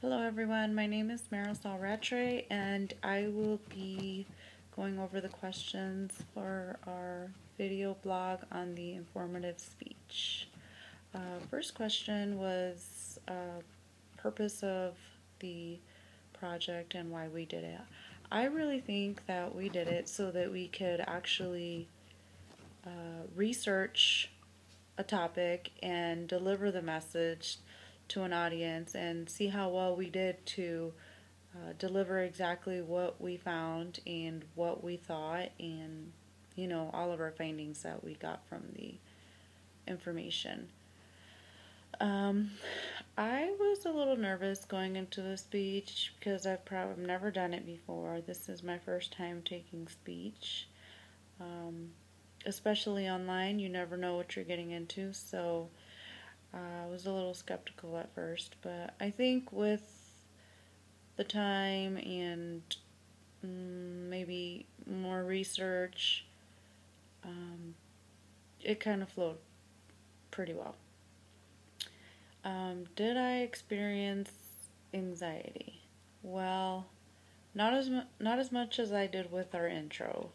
Hello everyone, my name is Marisol Rattray and I will be going over the questions for our video blog on the informative speech. First question was purpose of the project and why we did it. I really think that we did it so that we could actually research a topic and deliver the message to an audience and see how well we did to deliver exactly what we found and what we thought and all of our findings that we got from the information. I was a little nervous going into the speech because I've never done it before. This is my first time taking speech. Especially online, you never know what you're getting into, so I was a little skeptical at first, but I think with the time and maybe more research, it kind of flowed pretty well. Did I experience anxiety? Well, not as much as I did with our intro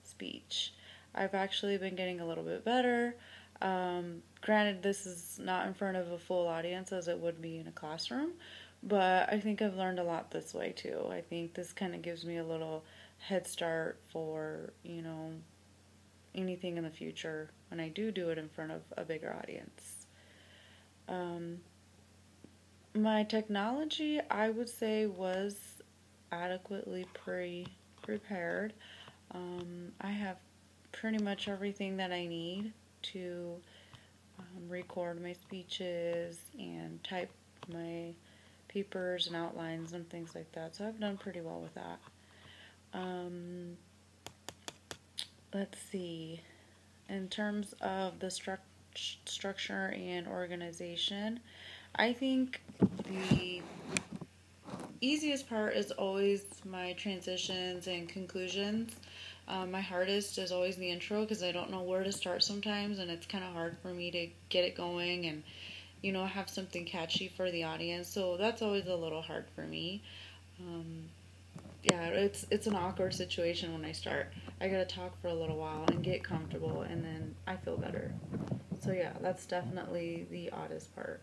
speech. I've actually been getting a little bit better. Granted, this is not in front of a full audience as it would be in a classroom, but I think I've learned a lot this way too. I think this kind of gives me a little head start for, anything in the future when I do it in front of a bigger audience. My technology, I would say, was adequately prepared. I have pretty much everything that I need to record my speeches and type my papers and outlines and things like that. So I've done pretty well with that. Let's see. In terms of the structure and organization, I think the easiest part is always my transitions and conclusions. My hardest is always the intro because I don't know where to start sometimes, and it's kind of hard for me to get it going and have something catchy for the audience. So that's always a little hard for me. Yeah, it's an awkward situation when I start. I gotta talk for a little while and get comfortable, and then I feel better. So yeah, that's definitely the oddest part.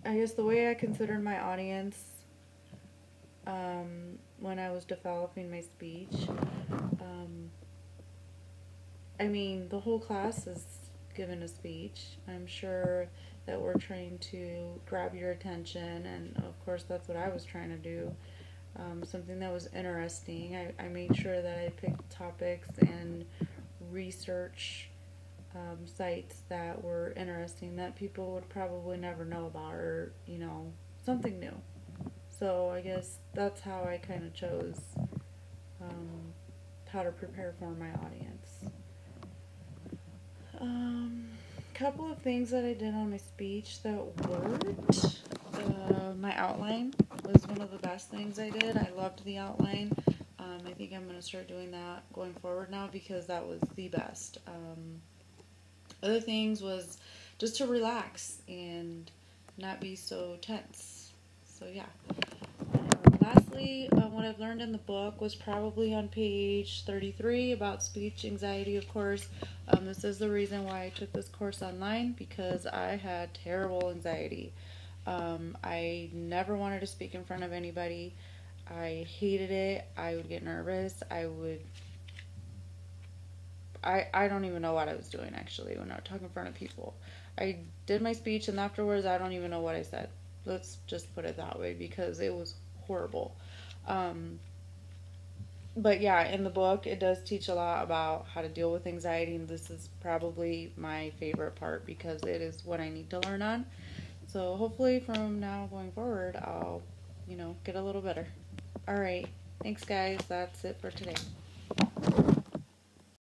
I guess the way I considered my audience when I was developing my speech, the whole class is given a speech. I'm sure that we're trying to grab your attention, and of course that's what I was trying to do. Something that was interesting. I made sure that I picked topics and research sites that were interesting that people would probably never know about, or something new. So I guess that's how I kind of chose how to prepare for my audience. Couple of things that I did on my speech that worked. My outline was one of the best things I did. I loved the outline. I think I'm going to start doing that going forward now because that was the best. Other things was just to relax and not be so tense. So yeah. Lastly, what I've learned in the book was probably on page 33 about speech anxiety, of course. This is the reason why I took this course online, because I had terrible anxiety. I never wanted to speak in front of anybody. I hated it. I would get nervous. I don't even know what I was doing, actually, when I would talk in front of people. I did my speech, and afterwards I don't even know what I said. Let's just put it that way, because it was horrible. But yeah, in the book it does teach a lot about how to deal with anxiety, and this is probably my favorite part because it is what I need to learn on. So hopefully from now going forward I'll get a little better. Alright, thanks guys, that's it for today.